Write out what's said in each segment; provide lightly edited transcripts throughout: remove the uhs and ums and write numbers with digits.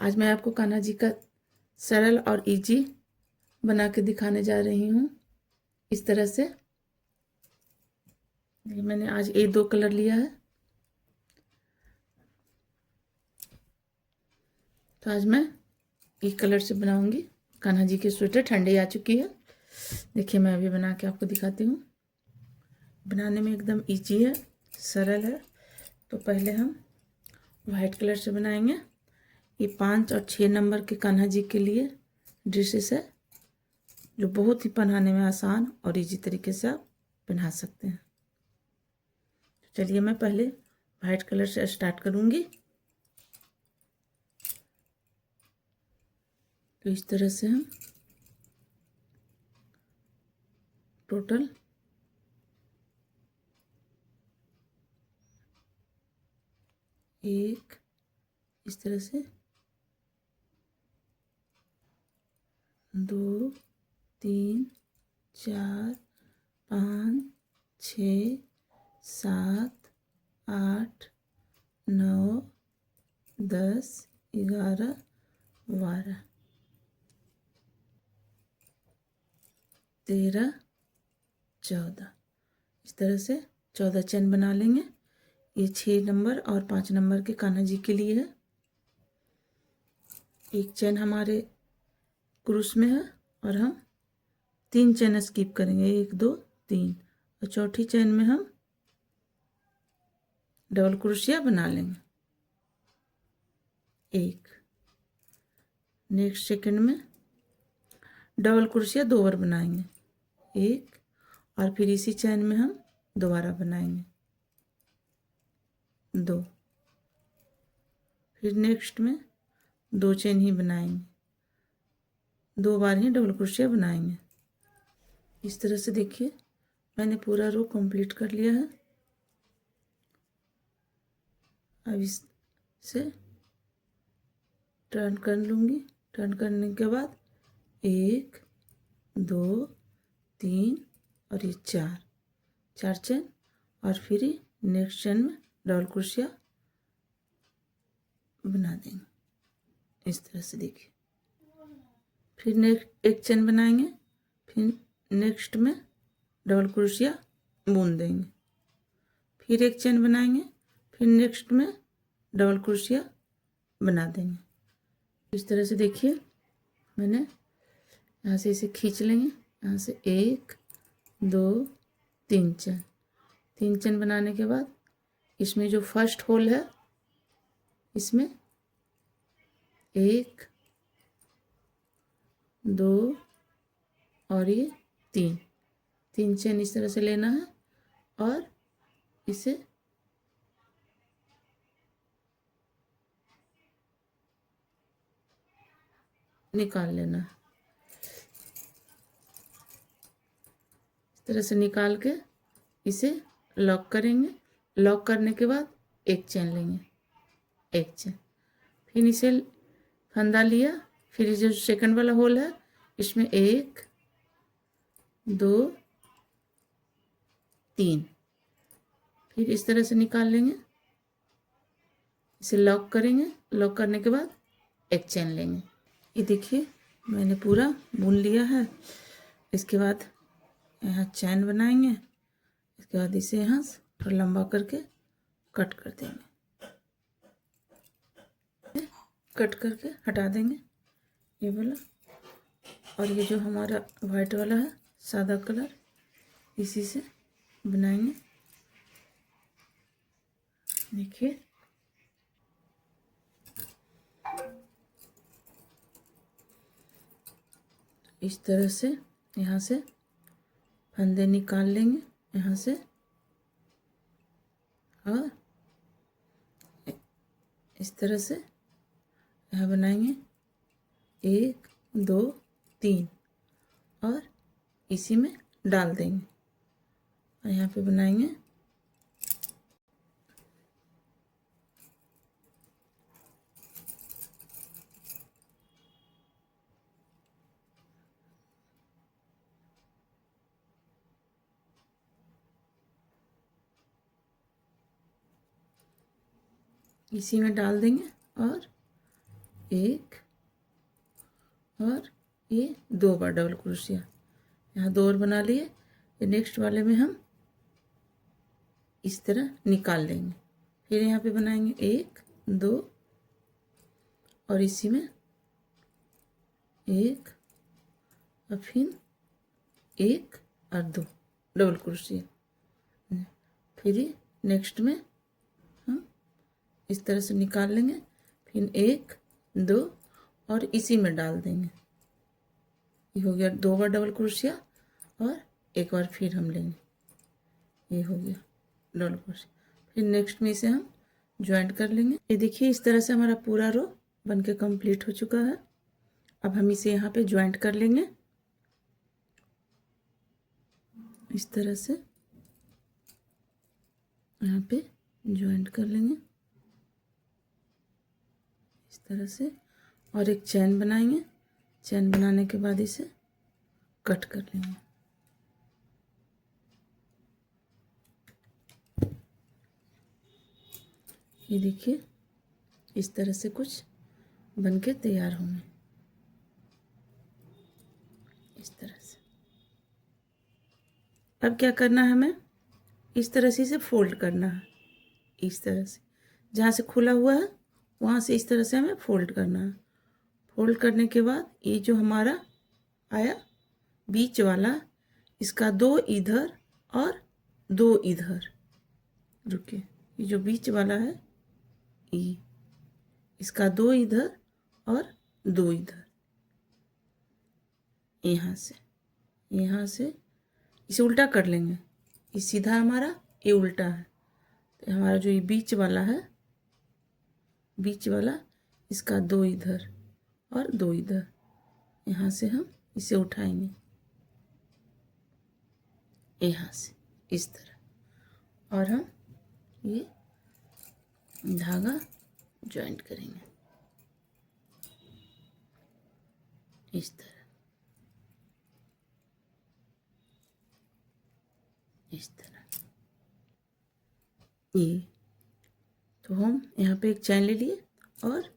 आज मैं आपको कान्हा जी का सरल और इजी बना के दिखाने जा रही हूँ। इस तरह से मैंने आज ये 2 कलर लिया है। तो आज मैं एक कलर से बनाऊंगी कान्हा जी की स्वेटर। ठंडी आ चुकी है, देखिए मैं अभी बना के आपको दिखाती हूँ। बनाने में एकदम इजी है, सरल है। तो पहले हम वाइट कलर से बनाएंगे। ये 5 और 6 नंबर के कान्हा जी के लिए ड्रेसेस है, जो बहुत ही पहनाने में आसान और इजी तरीके से आप पहना सकते हैं। चलिए मैं पहले वाइट कलर से स्टार्ट करूंगी। तो इस तरह से हम टोटल 1, इस तरह से 2, 3, 4, 5, 6, 7, 8, 9, 10, 11, 12, 13, 14, इस तरह से 14 चैन बना लेंगे। ये 6 नंबर और 5 नंबर के कान्हा जी के लिए है। एक चैन हमारे क्रूस में है और हम 3 चैन स्किप करेंगे, 1, 2, 3, और चौथी चैन में हम डबल क्रोशिया बना लेंगे। 1, नेक्स्ट सेकंड में डबल क्रोशिया 2 बार बनाएंगे, 1, और फिर इसी चैन में हम दोबारा बनाएंगे 2, फिर नेक्स्ट में 2 चैन ही बनाएंगे, 2 बार ही डबल क्रोशिया बनाएंगे। इस तरह से देखिए मैंने पूरा रो कंप्लीट कर लिया है। अब इससे टर्न कर लूँगी। टर्न करने के बाद 1, 2, 3 और ये 4 चैन, और फिर नेक्स्ट चैन में डबल क्रोशिया बना देंगे। इस तरह से देखिए, फिर नेक्स्ट एक चैन बनाएंगे, फिर नेक्स्ट में डबल क्रोशिया बुन देंगे, फिर एक चैन बनाएंगे, फिर नेक्स्ट में डबल क्रोशिया बना देंगे। इस तरह से देखिए मैंने यहाँ से इसे खींच लेंगे, यहाँ से 1, 2, 3 चैन। 3 चैन बनाने के बाद इसमें जो फर्स्ट होल है इसमें 1, 2 और ये 3 चैन इस तरह से लेना है और इसे निकाल लेना है। इस तरह से निकाल के इसे लॉक करेंगे। लॉक करने के बाद एक चैन लेंगे, एक चैन, फिर इसे फंदा लिया, फिर जो सेकंड वाला होल है इसमें 1, 2, 3, फिर इस तरह से निकाल लेंगे, इसे लॉक करेंगे। लॉक करने के बाद एक चैन लेंगे। ये देखिए मैंने पूरा बुन लिया है। इसके बाद यहाँ चैन बनाएंगे, इसके बाद इसे यहाँ थोड़ा लंबा करके कट कर देंगे, कट करके हटा देंगे ये वाला। और ये जो हमारा वाइट वाला है सादा कलर, इसी से बनाएंगे। देखिए इस तरह से यहाँ से फंदे निकाल लेंगे यहाँ से, और इस तरह से यहाँ बनाएंगे 1, 2, 3 और इसी में डाल देंगे, और यहाँ पे बनाएंगे इसी में डाल देंगे और एक और ये 2 बार डबल क्रोशिया, यहाँ 2 और बना लिए। ये नेक्स्ट वाले में हम इस तरह निकाल लेंगे। फिर यहाँ पे बनाएंगे 1 2 और इसी में 1 और फिर 1 और 2 डबल क्रोशिया। फिर नेक्स्ट में हम इस तरह से निकाल लेंगे, फिर 1 2 और इसी में डाल देंगे। ये हो गया 2 बार डबल क्रोशिया और एक बार फिर हम लेंगे, ये हो गया डबल क्रोशिया। फिर नेक्स्ट में इसे हम ज्वाइंट कर लेंगे। ये देखिए इस तरह से हमारा पूरा रो बनके कंप्लीट हो चुका है। अब हम इसे यहाँ पे ज्वाइंट कर लेंगे इस तरह से, यहाँ पे ज्वाइंट कर लेंगे इस तरह से और एक चैन बनाएंगे। चैन बनाने के बाद इसे कट कर लेंगे। ये देखिए इस तरह से कुछ बनके तैयार होंगे इस तरह से। अब क्या करना है, हमें इस तरह से इसे फोल्ड करना है। इस तरह से जहाँ से खुला हुआ है वहाँ से इस तरह से हमें फोल्ड करना है। फोल्ड करने के बाद ये जो हमारा आया बीच वाला, इसका 2 इधर और 2 इधर, रुकिए, ये जो बीच वाला है ये, इसका 2 इधर और 2 इधर, यहाँ से इसे उल्टा कर लेंगे। ये सीधा हमारा, ये उल्टा है, तो हमारा जो ये बीच वाला है, बीच वाला इसका 2 इधर और 2 इधर, यहाँ से हम इसे उठाएंगे यहाँ से इस तरह, और हम ये धागा ज्वाइंट करेंगे इस तरह, इस तरह। ये तो हम यहाँ पे एक चैन ले लिए और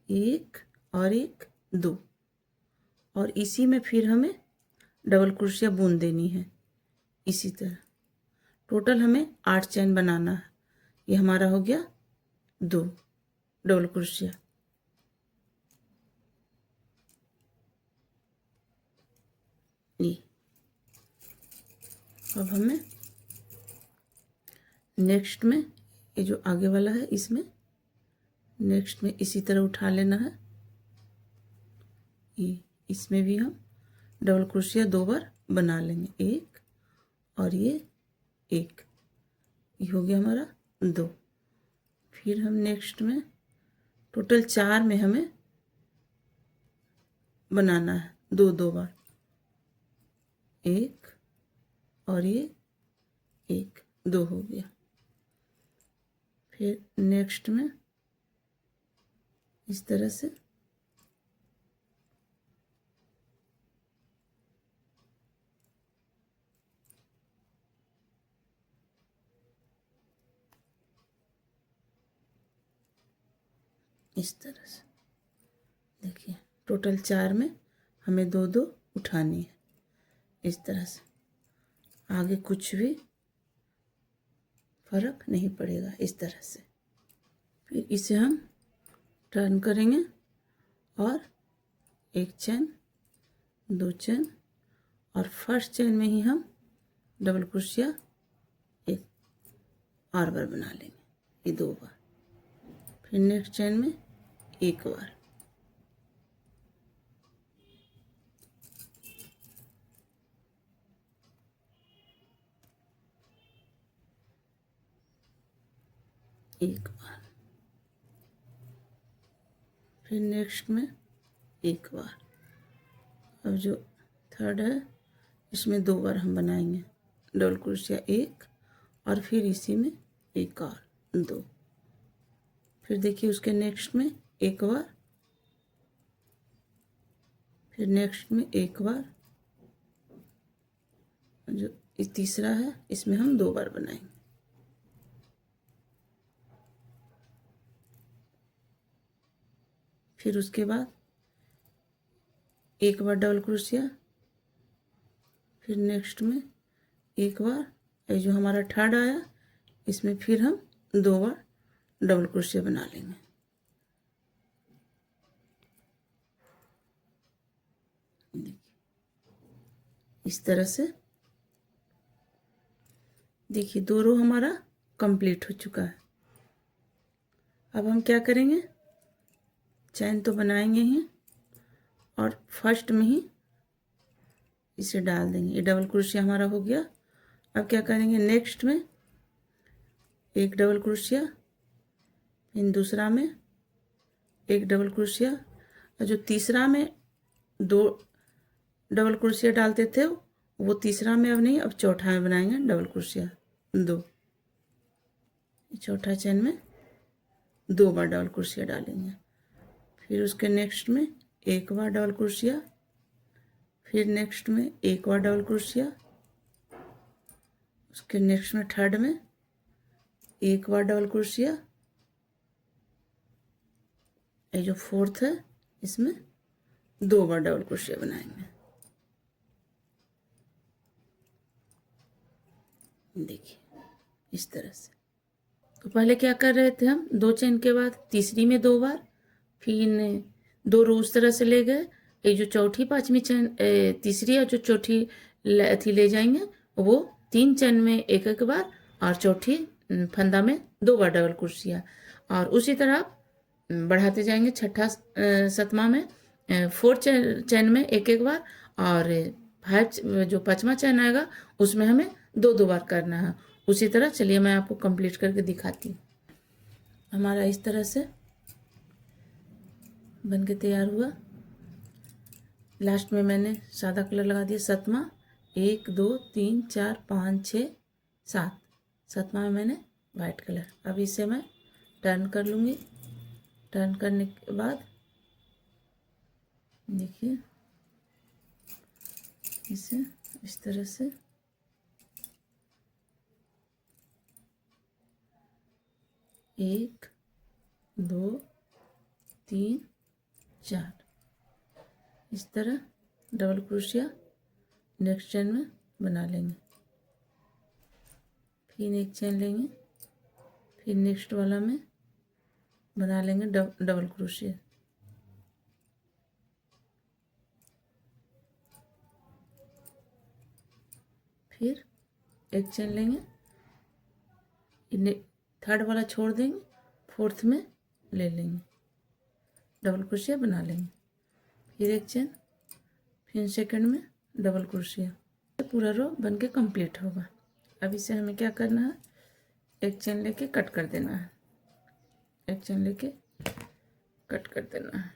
1 और 1 2, और इसी में फिर हमें डबल क्रोशिया बुन देनी है इसी तरह। टोटल हमें 8 चैन बनाना है। ये हमारा हो गया 2 डबल क्रोशिया। ये अब हमें नेक्स्ट में ये जो आगे वाला है इसमें नेक्स्ट में इसी तरह उठा लेना है। ये इसमें भी हम डबल क्रोशिया 2 बार बना लेंगे, 1 और ये 1, ये हो गया हमारा 2। फिर हम नेक्स्ट में टोटल 4 में हमें बनाना है 2 2 बार, 1 और ये 1 2 हो गया। फिर नेक्स्ट में इस तरह से इस तरह से देखिए टोटल 4 में हमें 2 2 उठानी है इस तरह से। आगे कुछ भी फर्क नहीं पड़ेगा इस तरह से। फिर इसे हम टर्न करेंगे और एक चैन 2 चैन और फर्स्ट चैन में ही हम डबल क्रोशिया एक और बार बना लेंगे, ये 2 बार। फिर नेक्स्ट चैन में 1 बार, एक बार, फिर नेक्स्ट में 1 बार। अब जो थर्ड है इसमें 2 बार हम बनाएंगे डबल क्रोशिया 1 और फिर इसी में 1 और 2। फिर देखिए उसके नेक्स्ट में 1 बार, फिर नेक्स्ट में 1 बार, जो तीसरा है इसमें हम 2 बार बनाएंगे। फिर उसके बाद एक बार डबल क्रोशिया, फिर नेक्स्ट में एक बार, ये जो हमारा थर्ड आया इसमें फिर हम 2 बार डबल क्रोशिया बना लेंगे। देखिए इस तरह से, देखिए 2 रो हमारा कंप्लीट हो चुका है। अब हम क्या करेंगे, चैन तो बनाएंगे ही और फर्स्ट में ही इसे डाल देंगे। ये डबल क्रोशिया हमारा हो गया। अब क्या करेंगे, नेक्स्ट में एक डबल क्रोशिया, फिर दूसरा में एक डबल क्रोशिया, और जो तीसरा में 2 डबल क्रोशिया डालते थे वो तीसरा में अब नहीं, अब चौथा में बनाएंगे डबल क्रोशिया 2। चौथा चैन में 2 बार डबल क्रोशिया डालेंगे। फिर उसके नेक्स्ट में एक बार डबल क्रोशिया, फिर नेक्स्ट में एक बार डबल क्रोशिया, उसके नेक्स्ट में थर्ड में एक बार डबल क्रोशिया, ये जो फोर्थ है इसमें 2 बार डबल क्रोशिया बनाएंगे। देखिए इस तरह से। तो पहले क्या कर रहे थे हम, 2 चैन के बाद तीसरी में 2 बार, फिर 2 रो उस तरह से ले गए। ये जो चौथी पांचवी चैन, तीसरी और जो चौथी अथी ले जाएंगे वो 3 चैन में एक एक बार, और चौथी फंदा में 2 बार डबल क्रोशिया, और उसी तरह बढ़ाते जाएंगे। छठा सतमा में 4 चैन में एक एक बार, और 5 जो 5वां चैन आएगा उसमें हमें 2 बार करना है। उसी तरह चलिए मैं आपको कंप्लीट करके दिखाती हूँ। हमारा इस तरह से बन के तैयार हुआ। लास्ट में मैंने सादा कलर लगा दिया। सतमा 1 2 3 4 5 6 7, सतमा में मैंने वाइट कलर। अब इसे मैं टर्न कर लूँगी। टर्न करने के बाद देखिए इसे इस तरह से 1 2 3 4 इस तरह डबल क्रोशिया नेक्स्ट चैन में बना लेंगे। फिर एक चैन लेंगे, फिर नेक्स्ट वाला में बना लेंगे डबल क्रोशिया। फिर एक चैन लेंगे, थर्ड वाला छोड़ देंगे, फोर्थ में ले लेंगे, डबल क्रोशिया बना लेंगे। फिर एक चैन, फिर सेकंड में डबल क्रोशिया। पूरा रो बन के कंप्लीट होगा। अब इसे हमें क्या करना है, एक चैन लेके कट कर देना है। एक चैन लेके कट कर देना है।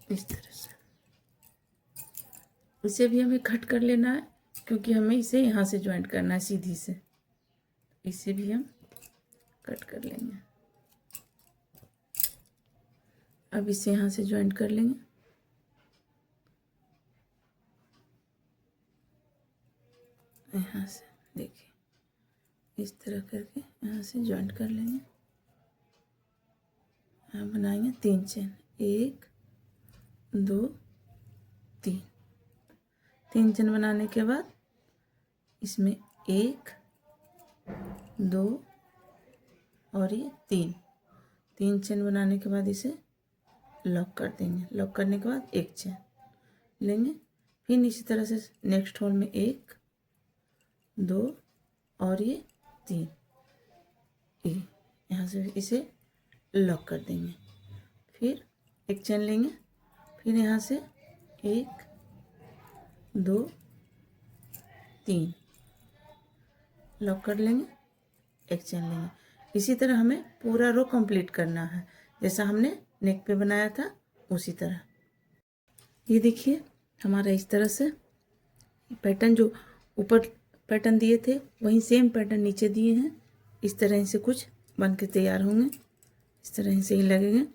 इस तरह से इसे भी हमें कट कर लेना है, क्योंकि हमें इसे यहाँ से ज्वाइंट करना है सीधी से। इसे भी हम कट कर लेंगे। अब इसे यहाँ से ज्वाइंट कर लेंगे। यहाँ से देखिए इस तरह करके यहाँ से ज्वाइंट कर लेंगे। यहाँ बनाएंगे 3 चैन, 1 2 3 चैन बनाने के बाद इसमें 1 2 और ये 3 चैन बनाने के बाद इसे लॉक कर देंगे। लॉक करने के बाद एक चैन लेंगे। फिर इसी तरह से नेक्स्ट होल में 1 2 और ये 3, यहाँ से इसे लॉक कर देंगे। फिर एक चैन लेंगे, फिर यहाँ से 1 2 3 लॉक कर लेंगे, एक चैन लेंगे। इसी तरह हमें पूरा रो कंप्लीट करना है, जैसा हमने नेक पे बनाया था उसी तरह। ये देखिए हमारा इस तरह से पैटर्न, जो ऊपर पैटर्न दिए थे वहीं सेम पैटर्न नीचे दिए हैं। इस तरह से कुछ बन के तैयार होंगे, इस तरह से ही लगेंगे।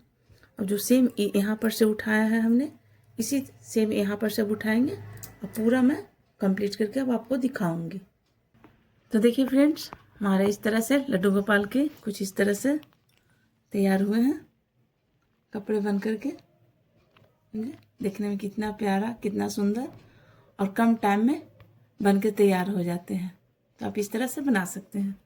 और जो सेम यहाँ पर से उठाया है हमने, इसी सेम यहाँ पर से उठाएंगे और पूरा मैं कंप्लीट करके अब आपको दिखाऊंगी। तो देखिए फ्रेंड्स, हमारे इस तरह से लड्डू गोपाल के कुछ इस तरह से तैयार हुए हैं कपड़े बन करके। देखने में कितना प्यारा, कितना सुंदर, और कम टाइम में बन के तैयार हो जाते हैं। तो आप इस तरह से बना सकते हैं।